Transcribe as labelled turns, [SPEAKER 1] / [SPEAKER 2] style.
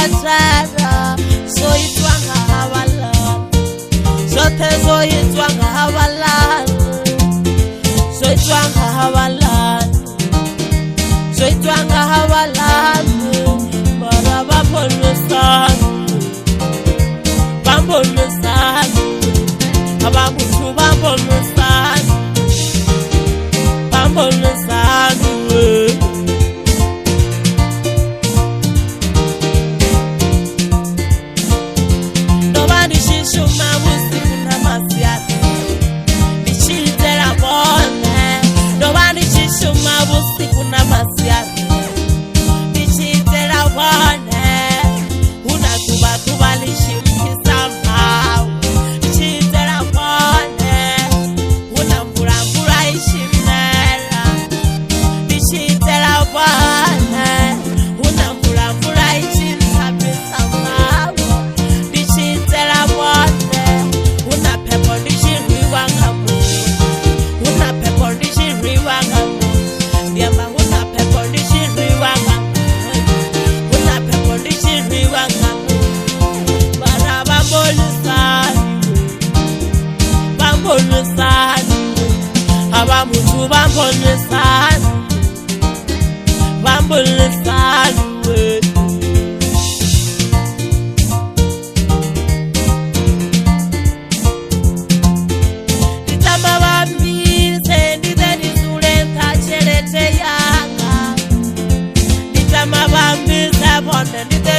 [SPEAKER 1] watara zoitwa ngahabalala zote zoitwa ngahabalala zoitwa ngahabalala zoitwa ngahabalala bara bambonusana abamutu bambonusana nobody shishuma usiku na masiati bichitera bone nobody shishuma usiku na masiati bichitera bone unatuba tubalishimpisa mbao bichitera bone unambura ishimera bichitera bone unambura ishimisa mbao bichitera bone una pepo ndishiriwa ngamu una pepo ndishiriwa ngamu ndiamba una pepo ndishiriwa ngamu una pepo ndishiriwa ngamu bara bambolusani abamutu bambolusani nditama bambise ndize ndizule ntachelete yanga nditama bambise bonde ndize